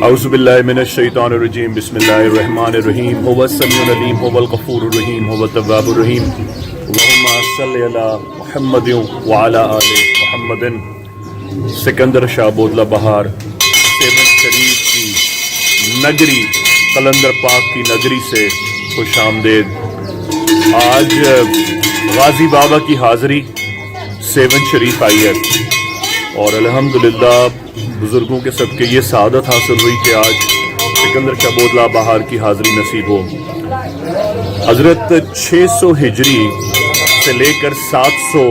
اعوذ باللہ من الشیطان الرجیم بسم اللہ الرحمن الرحیم هو السمیع العلیم هو الغفور الرحیم هو التواب الرحیم اللہم صلی علی محمد وعلی آل محمد۔ سکندر شاہ بودلہ بہار سیون شریف کی نگری قلندر پاک کی نگری سے خوش آمدید۔ آج غازی بابا کی حاضری سیون شریف آئی ہے اور الحمدللہ بزرگوں کے صدقے یہ سعادت حاصل ہوئی کہ آج سکندر شاہ بودلہ بہار کی حاضری نصیب ہو۔ حضرت 600 ہجری سے لے کر 700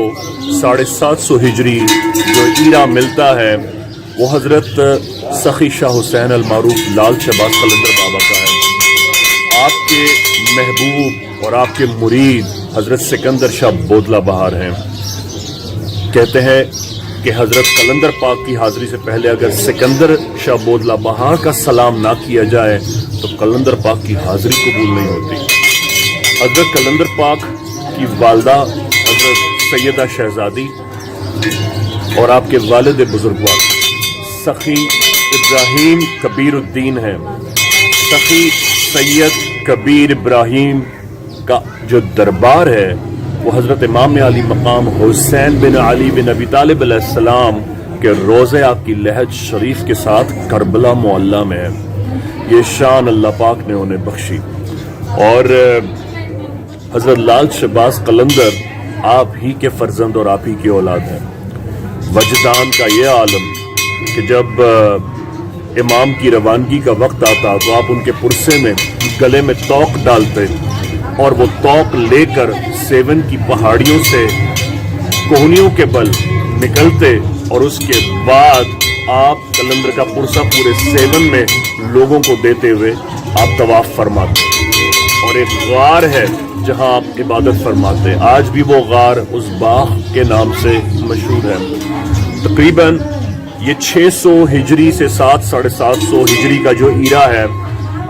ساڑھے 700 ہجری جو ایرا ملتا ہے وہ حضرت سخی شاہ حسین المعروف لال شہباز قلندر بابا کا ہے۔ آپ کے محبوب اور آپ کے مرید حضرت سکندر شاہ بودلہ بہار ہیں۔ کہتے ہیں کہ حضرت قلندر پاک کی حاضری سے پہلے اگر سکندر شاہ بودلہ بہار کا سلام نہ کیا جائے تو قلندر پاک کی حاضری قبول نہیں ہوتی۔ حضرت قلندر پاک کی والدہ حضرت سیدہ شہزادی اور آپ کے والد بزرگوار سخی ابراہیم کبیر الدین ہیں۔ سخی سید کبیر ابراہیم کا جو دربار ہے وہ حضرت امام علی مقام حسین بن علی بن ابی طالب علیہ السلام کے روضے آپ کی لحد شریف کے ساتھ کربلا معلیٰ میں ہے۔ یہ شان اللہ پاک نے انہیں بخشی اور حضرت لال شہباز قلندر آپ ہی کے فرزند اور آپ ہی کی اولاد ہیں۔ وجدان کا یہ عالم کہ جب امام کی روانگی کا وقت آتا تو آپ ان کے پرسے میں گلے میں توق ڈالتے اور وہ توق لے کر سیون کی پہاڑیوں سے کوہنیوں کے بل نکلتے اور اس کے بعد آپ قلندر کا پرسہ پورے سیون میں لوگوں کو دیتے ہوئے آپ طواف فرماتے اور ایک غار ہے جہاں آپ عبادت فرماتے۔ آج بھی وہ غار اس باغ کے نام سے مشہور ہے۔ تقریباً یہ 600 ہجری سے 700 ہجری کا جو ایرا ہے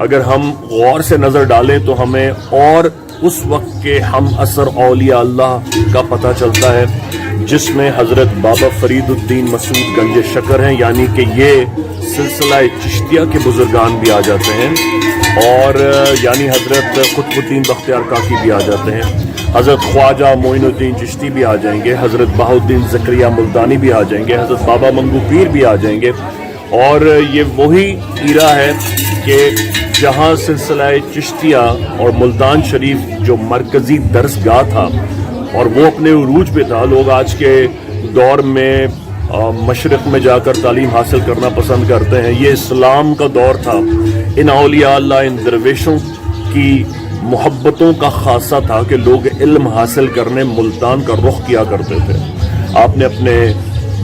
اگر ہم غور سے نظر ڈالیں تو ہمیں اور اس وقت کے ہم اثر اولیاء اللہ کا پتہ چلتا ہے جس میں حضرت بابا فرید الدین مسعود گنج شکر ہیں، یعنی کہ یہ سلسلہ چشتیہ کے بزرگان بھی آ جاتے ہیں اور یعنی حضرت قطب الدین بختیار کاکی بھی آ جاتے ہیں، حضرت خواجہ معین الدین چشتی بھی آ جائیں گے، حضرت بہاؤالدین زکریا ملتانی بھی آ جائیں گے، حضرت بابا منگو پیر بھی آ جائیں گے اور یہ وہی ایرا ہے کہ جہاں سلسلہ چشتیہ اور ملتان شریف جو مرکزی درسگاہ تھا اور وہ اپنے عروج پہ تھا۔ لوگ آج کے دور میں مشرق میں جا کر تعلیم حاصل کرنا پسند کرتے ہیں، یہ اسلام کا دور تھا۔ ان اولیاء اللہ، ان درویشوں کی محبتوں کا خاصہ تھا کہ لوگ علم حاصل کرنے ملتان کا رخ کیا کرتے تھے۔ آپ نے اپنے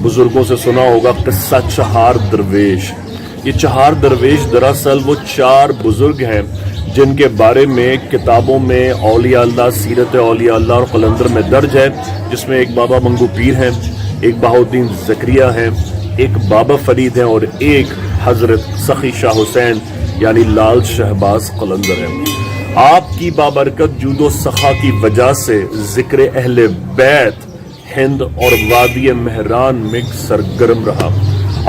بزرگوں سے سنا ہوگا قصہ چہار درویش۔ یہ چہار درویش دراصل وہ 4 بزرگ ہیں جن کے بارے میں کتابوں میں اولیاء اللہ، سیرت اولیاء اللہ اور قلندر میں درج ہے، جس میں ایک بابا منگو پیر ہیں، ایک بہاؤالدین زکریا ہیں، ایک بابا فرید ہیں اور ایک حضرت سخی شاہ حسین یعنی لال شہباز قلندر ہیں۔ آپ کی بابرکت جود و سخا کی وجہ سے ذکر اہل بیت ہند اور وادی مہران میں سرگرم رہا۔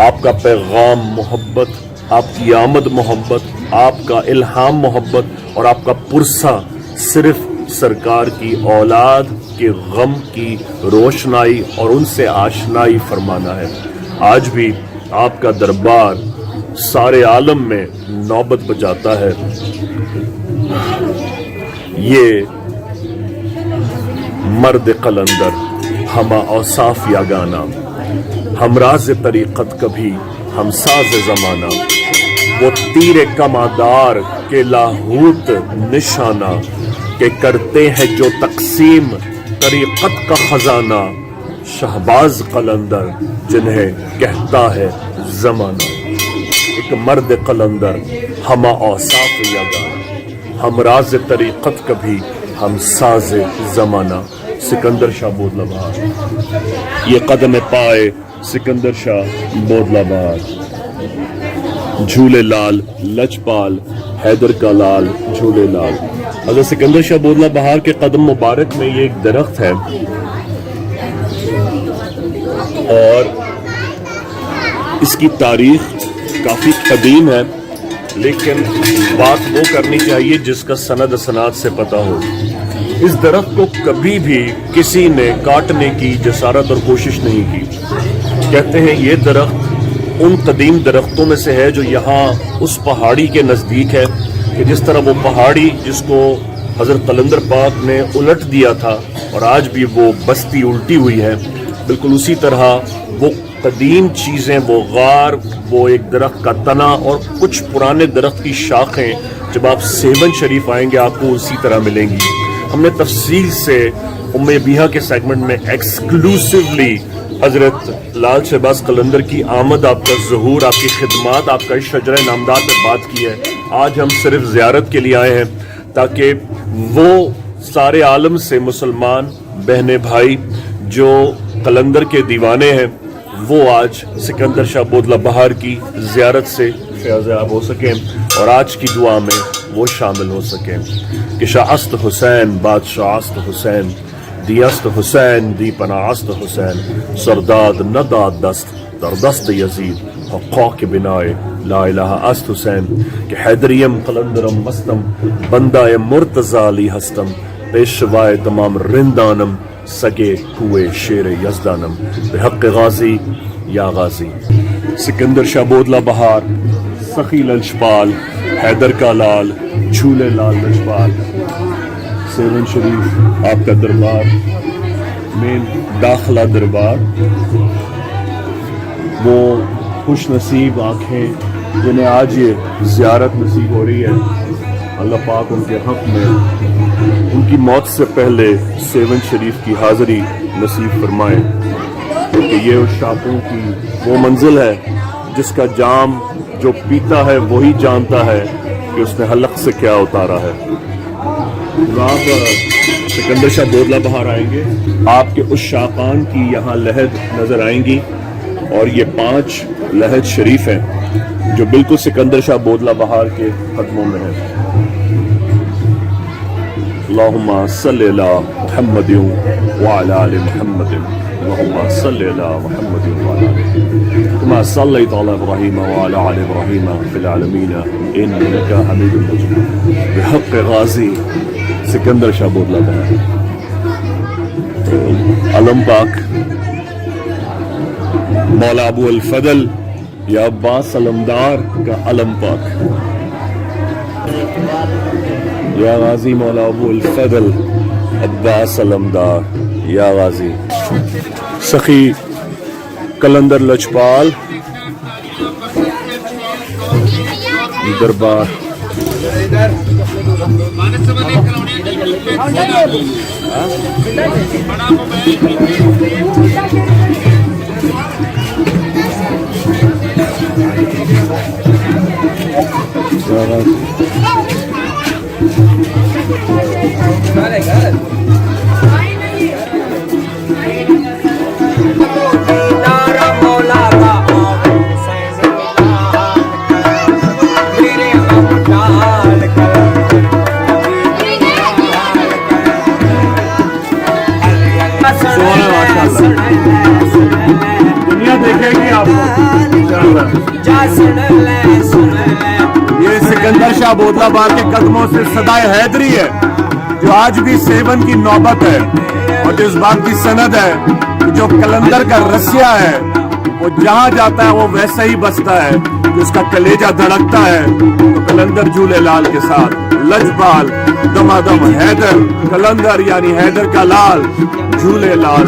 آپ کا پیغام محبت، آپ کی آمد محبت، آپ کا الہام محبت اور آپ کا پرسہ صرف سرکار کی اولاد کے غم کی روشنائی اور ان سے آشنائی فرمانا ہے۔ آج بھی آپ کا دربار سارے عالم میں نوبت بجاتا ہے۔ یہ مرد قلندر ہما اوصاف یگانہ، ہم راز طریقت کبھی ہم ساز زمانہ، وہ تیر کمادار کے لاہوت نشانہ کہ کرتے ہیں جو تقسیم طریقت کا خزانہ، شہباز قلندر جنہیں کہتا ہے زمانہ۔ ایک مرد قلندر ہما اوصاف یگانہ، ہم راز طریقت کبھی ہم ساز زمانہ۔ سکندر شاہ بودلہ بہار، یہ قدم پائے سکندر شاہ بودلہ بہار، جھولے لال لجپال حیدر کا لال جھولے لال۔ حضرت سکندر شاہ بودلہ بہار کے قدم مبارک میں یہ ایک درخت ہے اور اس کی تاریخ کافی قدیم ہے لیکن بات وہ کرنی چاہیے جس کا سند اسناد سے پتہ ہو۔ اس درخت کو کبھی بھی کسی نے کاٹنے کی جسارت اور کوشش نہیں کی۔ کہتے ہیں یہ درخت ان قدیم درختوں میں سے ہے جو یہاں اس پہاڑی کے نزدیک ہے کہ جس طرح وہ پہاڑی جس کو حضرت قلندر پاک نے الٹ دیا تھا اور آج بھی وہ بستی الٹی ہوئی ہے، بالکل اسی طرح وہ قدیم چیزیں، وہ غار، وہ ایک درخت کا تنا اور کچھ پرانے درخت کی شاخیں جب آپ سیون شریف آئیں گے آپ کو اسی طرح ملیں گی۔ ہم نے تفصیل سے ام ابیہا کے سیگمنٹ میں ایکسکلوسیولی حضرت لال شہباز قلندر کی آمد، آپ کا ظہور، آپ کی خدمات، آپ کا شجرہ نامدار پہ بات کی ہے۔ آج ہم صرف زیارت کے لیے آئے ہیں تاکہ وہ سارے عالم سے مسلمان بہن بھائی جو قلندر کے دیوانے ہیں وہ آج سکندر شاہ بودلہ بہار کی زیارت سے فیضیاب ہو سکیں اور آج کی دعا میں وہ شامل ہو سکیں کہ شاہست حسین بادشاہست حسین دیست حسین دی پناہست حسین سرداد نداد دست در دست یزید حقاق بنائے لا الہ است حسین کہ حیدریم قلندرم مستم بندہ مرتضی علی ہستم پیشوائے تمام رندانم سگے ہوئے شیر یزدانم بحق غازی یا غازی۔ سکندر شاہ بودلہ بہار، سخی لجپال، حیدر کا لال، جھولے لال لجپال، سیون شریف آپ کا دربار، مین داخلہ دربار، وہ خوش نصیب آنکھیں جنہیں آج یہ زیارت نصیب ہو رہی ہے، اللہ پاک ان کے حق میں ان کی موت سے پہلے سیون شریف کی حاضری نصیب فرمائے، کیونکہ یہ اس شاپوں کی وہ منزل ہے جس کا جام جو پیتا ہے وہی جانتا ہے کہ اس نے حلق سے کیا اتارا ہے۔ آپ سکندر شاہ بودلہ بہار آئیں گے، آپ کے اس شاقان کی یہاں لہد نظر آئیں گی اور یہ 5 لہد شریف ہیں جو بالکل سکندر شاہ بودلہ بہار کے قدموں میں ہیں۔ اللہم صلی علی محمد وعلی آل محمد، اللہم صلی علی محمد وعلی آل کما صلیت علی ابراہیم وعلی آل ابراہیم فی العالمین انک حمید مجید بحق غازی سکندر شاہ بودلہ بہار۔ علم پاک مولا ابو الفضل یا عباس علمدار کا علم پاک، یا غازی مولا ابو الفضل عباس علمدار یا غازی۔ سخی قلندر لجپال دربار، دنیا دیکھے گی آپ یہ سکندر شاہ بودلہ بہار کے قدموں سے صدائے حیدری ہے جو آج بھی سیون کی نوبت ہے اور جو اس بات کی سند ہے کہ جو قلندر کا رسیہ ہے وہ جہاں جاتا ہے وہ ویسا ہی بستا ہے، جس کا کلیجہ دھڑکتا ہے تو قلندر جھولے لال کے ساتھ لجپال دمادم حیدر قلندر یعنی حیدر کا لال جھولے لال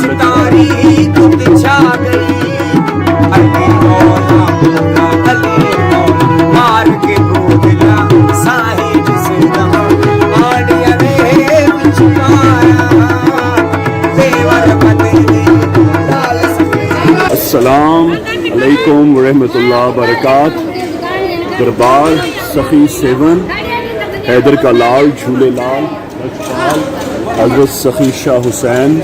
السلام علیکم ورحمۃ اللہ وبرکاتہ۔ دربار سخی سیون حیدر کا لال جھولے لال لجپال حضرت سخی شاہ حسین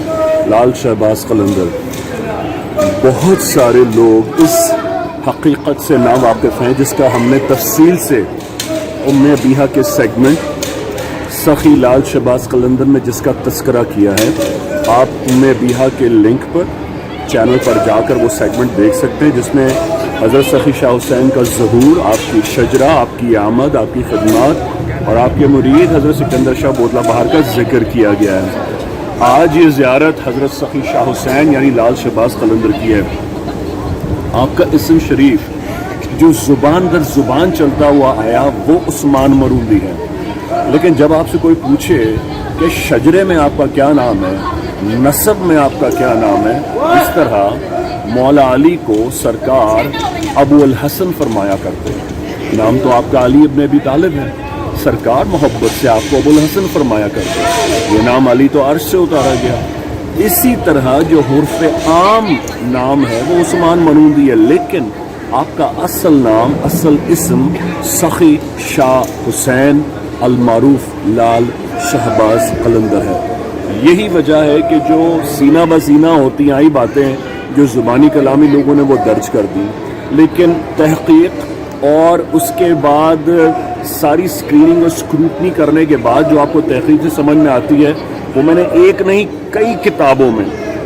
لال شہباز قلندر۔ بہت سارے لوگ اس حقیقت سے ناواقف ہیں جس کا ہم نے تفصیل سے ام ابیہا کے سیگمنٹ سخی لال شہباز قلندر میں جس کا تذکرہ کیا ہے۔ آپ ام ابیہا کے لنک پر چینل پر جا کر وہ سیگمنٹ دیکھ سکتے ہیں جس میں حضرت سخی شاہ حسین کا ظہور، آپ کی شجرہ، آپ کی آمد، آپ کی خدمات اور آپ کے مرید حضرت سکندر شاہ بودلہ بہار کا ذکر کیا گیا ہے۔ آج یہ زیارت حضرت سخی شاہ حسین یعنی لال شہباز قلندر کی ہے۔ آپ کا اسم شریف جو زبان در زبان چلتا ہوا آیا وہ عثمان مرودی ہے، لیکن جب آپ سے کوئی پوچھے کہ شجرے میں آپ کا کیا نام ہے، نسب میں آپ کا کیا نام ہے، اس طرح مولا علی کو سرکار ابو الحسن فرمایا کرتے ہیں۔ نام تو آپ کا علی ابن ابی طالب ہے، سرکار محبت سے آپ کو ابو الحسن فرمایا کرتے ہیں۔ یہ نام علی تو عرش سے اتارا گیا۔ اسی طرح جو حرف عام نام ہے وہ عثمان منودی ہے، لیکن آپ کا اصل نام، اصل اسم سخی شاہ حسین المعروف لال شہباز قلندر ہے۔ یہی وجہ ہے کہ جو سینہ بسینہ ہوتی آئی باتیں جو زبانی کلامی لوگوں نے وہ درج کر دی، لیکن تحقیق اور اس کے بعد ساری اسکریننگ اور اسکروٹنی کرنے کے بعد جو آپ کو تحقیق سے سمجھ میں آتی ہے وہ میں نے ایک نہیں کئی کتابوں میں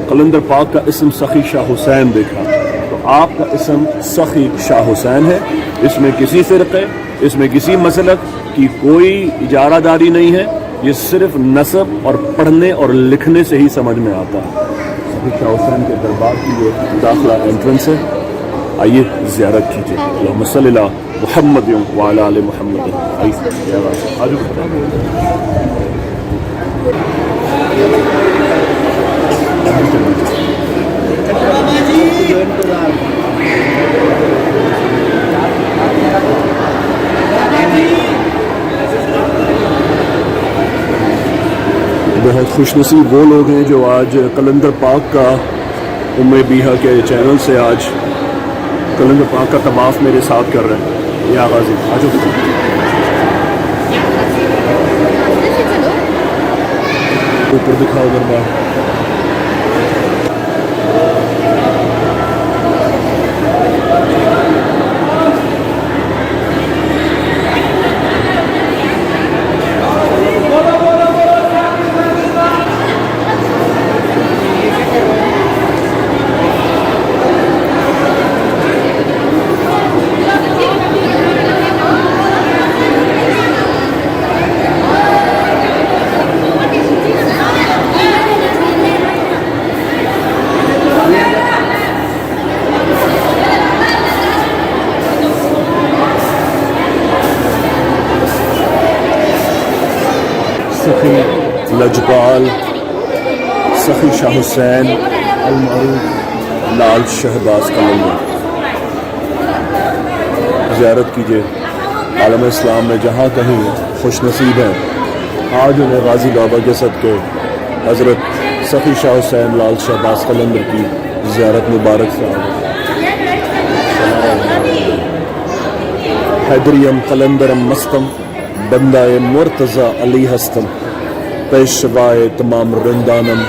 قلندر پاک کا اسم سخی شاہ حسین دیکھا۔ تو آپ کا اسم سخی شاہ حسین ہے، اس میں کسی فرقے، اس میں کسی مسلک کی کوئی اجارہ داری نہیں ہے، یہ صرف نسب اور پڑھنے اور لکھنے سے ہی سمجھ میں آتا ہے۔ سخی شاہ حسین کے دربار کی یہ داخلہ انٹرنس ہے، آئیے زیارت کیجیے۔ اللہم صلی علی محمد وعلی آل محمد۔ آئیے بہت خوش نصیب وہ لوگ ہیں جو آج قلندر پاک کا ام بیہا کے چینل سے آج قلندر پاک کا طواف میرے ساتھ کر رہے ہیں۔ یا غازی آجو اوپر دکھاؤ دربار۔ سخی لجپال سخی شاہ حسین المعروف لال شہباز قلندر، زیارت کیجیے۔ عالم اسلام میں جہاں کہیں خوش نصیب ہیں، آج انہیں غازی بابا کے صدقے حضرت سخی شاہ حسین لال شہباز قلندر کی زیارت مبارک سے حیدریم قلندرم مستم بندہ مرتضی علی ہستم پیشوائے تمام رندانم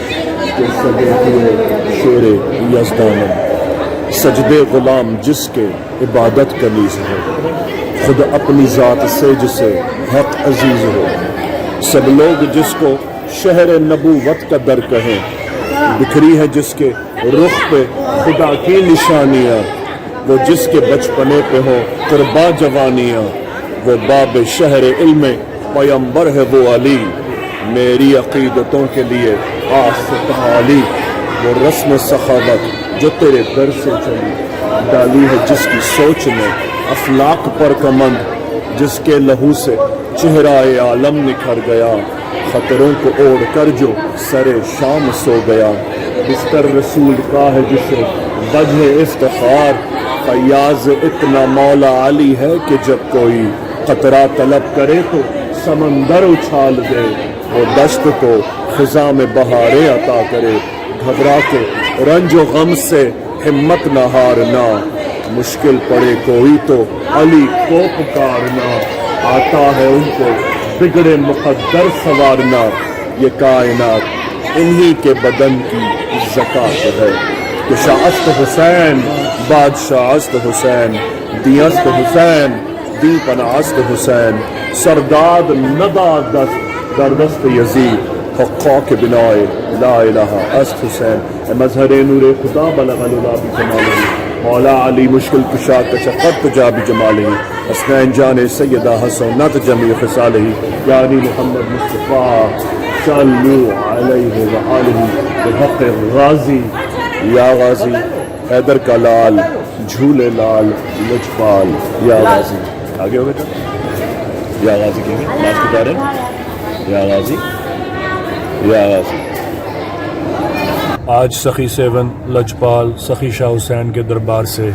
کے سجے ہوئے شیر یزدانم، سجدے غلام جس کے عبادت کا نیز ہے، خود اپنی ذات سے جسے حق عزیز ہو، سب لوگ جس کو شہر نبوت کا در کہیں، بکھری ہے جس کے رخ پہ خدا کی نشانیاں، وہ جس کے بچپنے پہ ہو قربا جوانیاں، وہ باب شہر علم پیمبر ہے وہ علی، میری عقیدتوں کے لیے آس تعالی، وہ رسم سخاوت جو تیرے در سے چلی، ڈالی ہے جس کی سوچ میں افلاق پر کمند، جس کے لہو سے چہرہ عالم نکھر گیا، خطروں کو اوڑھ کر جو سر شام سو گیا، بستر رسول کا ہے جسے وجہ افتخار، فیاض اتنا مولا علی ہے کہ جب کوئی قطرہ طلب کرے تو سمندر اچھال دے، وہ دشت کو خزاں میں بہاریں عطا کرے، گھبرا کے رنج و غم سے ہمت نہ ہارنا، مشکل پڑے کوئی تو علی کو پکارنا، آتا ہے ان کو بگڑے مقدر سوارنا، یہ کائنات انہی کے بدن کی زکات ہے، کہ شاست حسین بادشاہست حسین، دیست حسین دی پناست حسین، سرداد ندا دست در دست یزید، حقا کے بنائے لا الہ است حسین، مظہر نور خدا بلغ العلا بکمالہ۔ مولا علی مشکل کشا کشفت تجا بجمالہ حسنین جان سیدہ حسنات جمیع خصالہ یا علی محمد مصطفیٰ صلو علیہ وآلہ بحق غازی یا غازی حیدر کا لال جھولے لال لجپال یا غازی آگے ہو بیٹا یا غازی کہیں گے ناز کے دارے یا غازی یا غازی. آج سخی سیون لجپال سخی شاہ حسین کے دربار سے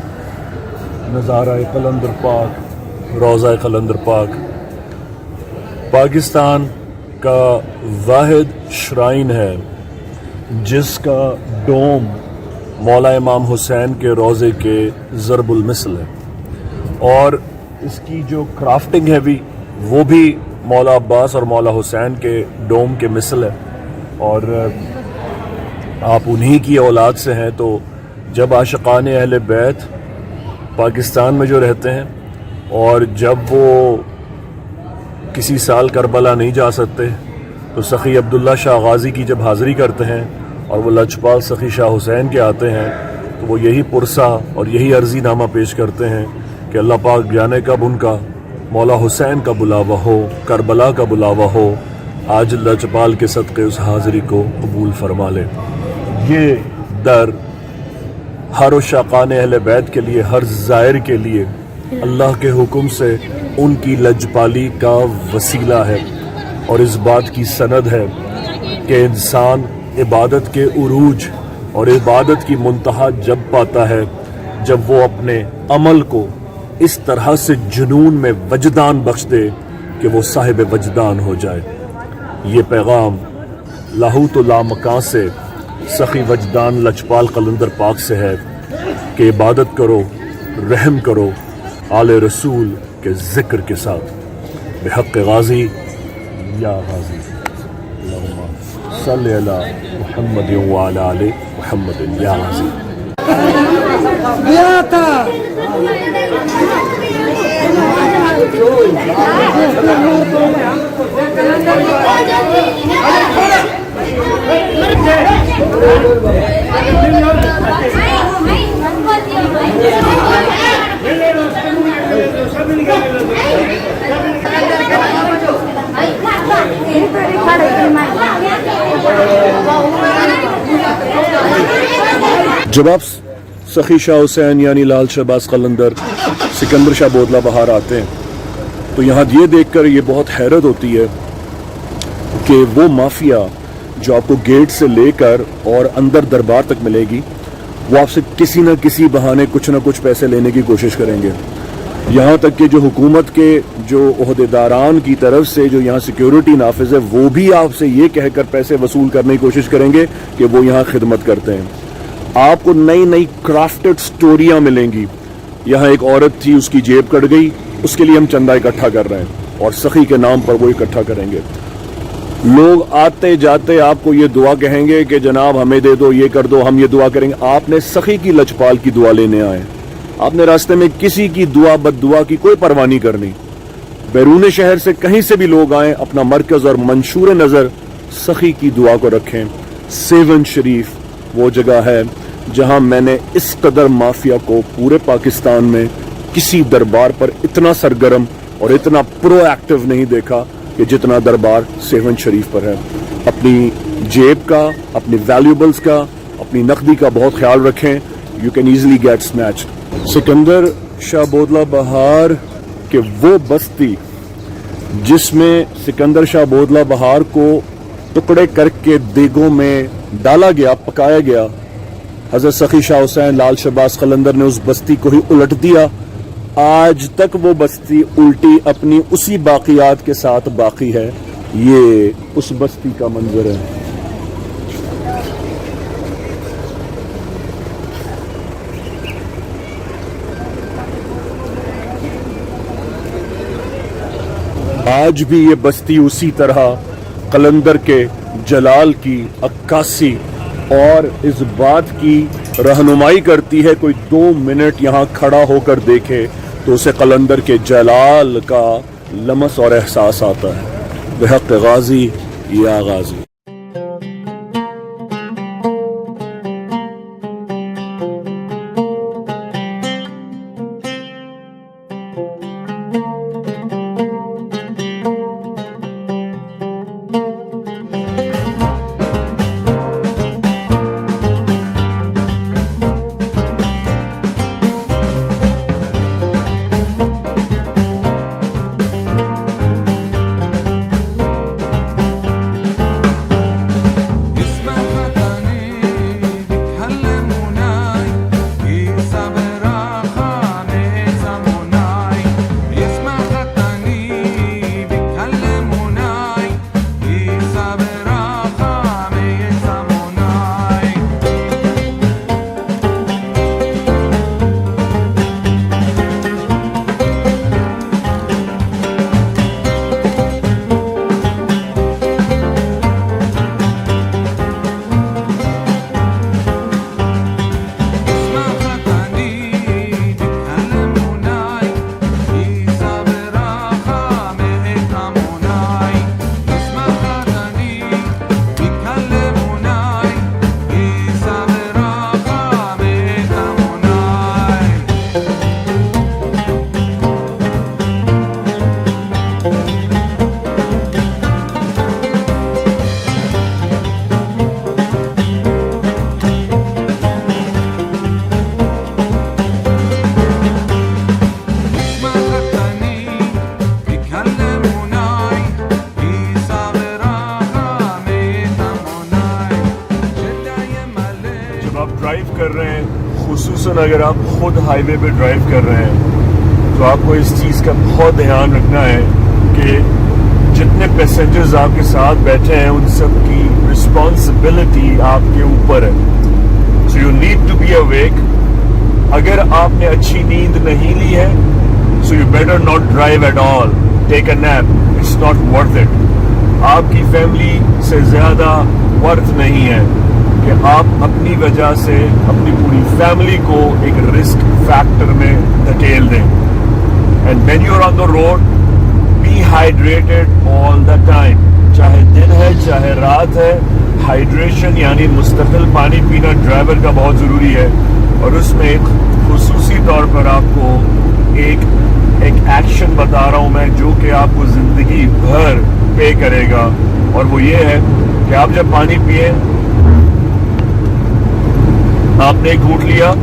نظارہ قلندر پاک روضہ قلندر پاک پاکستان کا واحد شرائن ہے جس کا ڈوم مولا امام حسین کے روضے کے ضرب المثل ہے اور اس کی جو کرافٹنگ ہے وہ بھی مولا عباس اور مولا حسین کے ڈوم کے مثل ہے اور آپ انہی کی اولاد سے ہیں. تو جب عاشقان اہل بیت پاکستان میں جو رہتے ہیں اور جب وہ کسی سال کربلا نہیں جا سکتے تو سخی عبداللہ شاہ غازی کی جب حاضری کرتے ہیں اور وہ لجپال سخی شاہ حسین کے آتے ہیں تو وہ یہی پرسہ اور یہی عرضی نامہ پیش کرتے ہیں کہ اللہ پاک جانے کب ان کا مولا حسین کا بلاوا ہو کربلا کا بلاوا ہو آج لجپال کے صدقے اس حاضری کو قبول فرما لے. یہ در ہر عاشقان اہل بیت کے لیے ہر زائر کے لیے اللہ کے حکم سے ان کی لجپالی کا وسیلہ ہے اور اس بات کی سند ہے کہ انسان عبادت کے عروج اور عبادت کی منتہا جب پاتا ہے جب وہ اپنے عمل کو اس طرح سے جنون میں وجدان بخش دے کہ وہ صاحب وجدان ہو جائے. یہ پیغام لاہوت و لامکان سے سخی وجدان لجپال قلندر پاک سے ہے کہ عبادت کرو رحم کرو آل رسول کے ذکر کے ساتھ بحق غازی یا غازی اللہم صلی علی محمد وعلی آل محمد یا غازی. جب آپ سخی شاہ حسین یعنی لال شہباز قلندر سکندر شاہ بودلہ بہار آتے ہیں تو یہاں یہ دیکھ کر یہ بہت حیرت ہوتی ہے کہ وہ مافیا جو آپ کو گیٹ سے لے کر اور اندر دربار تک ملے گی وہ آپ سے کسی نہ کسی بہانے کچھ نہ کچھ پیسے لینے کی کوشش کریں گے. یہاں تک کہ جو حکومت کے جو عہدیداران کی طرف سے جو یہاں سیکیورٹی نافذ ہے وہ بھی آپ سے یہ کہہ کر پیسے وصول کرنے کی کوشش کریں گے کہ وہ یہاں خدمت کرتے ہیں. آپ کو نئی نئی کرافٹڈ سٹوریاں ملیں گی. یہاں ایک عورت تھی اس کی جیب کٹ گئی اس کے لیے ہم چندہ اکٹھا کر رہے ہیں اور سخی کے نام پر وہ اکٹھا کریں گے. لوگ آتے جاتے آپ کو یہ دعا کہیں گے کہ جناب ہمیں دے دو یہ کر دو ہم یہ دعا کریں گے. آپ نے سخی کی لجپال کی دعا لینے آئے. آپ نے راستے میں کسی کی دعا بد دعا کی کوئی پرواہ نہیں کرنی. بیرون شہر سے کہیں سے بھی لوگ آئیں اپنا مرکز اور منشور نظر سخی کی دعا کو رکھیں. سیون شریف وہ جگہ ہے جہاں میں نے اس قدر مافیا کو پورے پاکستان میں کسی دربار پر اتنا سرگرم اور اتنا پرو ایکٹیو نہیں دیکھا کہ جتنا دربار سیون شریف پر ہے. اپنی جیب کا اپنی ویلیوبلز کا اپنی نقدی کا بہت خیال رکھیں. You can easily get snatch. Sikandar Shah Bodla بہار کے وہ بستی جس میں سکندر شاہ بودلہ بہار کو ٹکڑے کر کے دیگوں میں ڈالا گیا پکایا گیا. حضرت سخی شاہ حسین لال شہباز قلندر نے اس بستی کو ہی الٹ دیا. آج تک وہ بستی الٹی اپنی اسی باقیات کے ساتھ باقی ہے. یہ اس بستی کا منظر ہے. آج بھی یہ بستی اسی طرح قلندر کے جلال کی عکاسی اور اس بات کی رہنمائی کرتی ہے. کوئی 2 منٹ یہاں کھڑا ہو کر دیکھے تو اسے قلندر کے جلال کا لمس اور احساس آتا ہے. بحق غازی یا غازی. اگر آپ خود ہائی وے پہ ڈرائیو کر رہے ہیں تو آپ کو اس چیز کا بہت دھیان رکھنا ہے کہ جتنے پیسنجرز آپ کے ساتھ بیٹھے ہیں ان سب کی رسپانسبلٹی آپ کے اوپر ہے. So you need to be awake. اگر آپ نے اچھی نیند نہیں لی ہے so you better not drive at all. Take a nap. It's not worth it. آپ کی فیملی سے زیادہ ورتھ نہیں ہے کہ آپ اپنی وجہ سے اپنی پوری فیملی کو ایک رسک فیکٹر میں دھکیل دیں. And when you are on the road be hydrated all the time. چاہے دن ہے چاہے رات ہے, ہائیڈریشن یعنی مستقل پانی پینا ڈرائیور کا بہت ضروری ہے. اور اس میں ایک خصوصی طور پر آپ کو ایک ایکشن بتا رہا ہوں میں جو کہ آپ کو زندگی بھر پے کرے گا, اور وہ یہ ہے کہ آپ جب پانی پیئیں, آپ نے ایک گھونٹ لیا,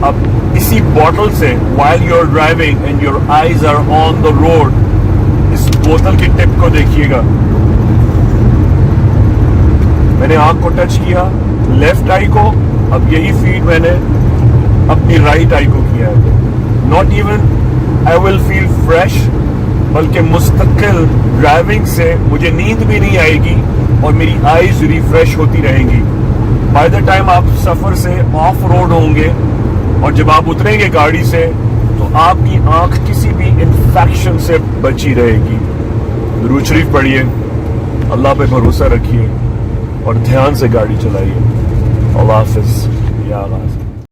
اب اسی بوٹل سے while you are driving and your eyes are on the road اس بوتل کی ٹپ کو دیکھیے گا. میں نے آنکھ کو ٹچ کیا لیفٹ آئی کو, اب یہی فیڈ میں نے اپنی رائٹ آئی کو کیا ہے. Not even I will feel fresh, بلکہ مستقل ڈرائیونگ سے مجھے نیند بھی نہیں آئے گی اور میری آئیز ریفریش ہوتی رہیں گی. بائی دا ٹائم آپ سفر سے آف روڈ ہوں گے اور جب آپ اتریں گے گاڑی سے تو آپ کی آنکھ کسی بھی انفیکشن سے بچی رہے گی. درود شریف پڑھیے, اللہ پہ بھروسہ رکھیے اور دھیان سے گاڑی چلائیے. اللہ حافظ. یا اللہ حافظ.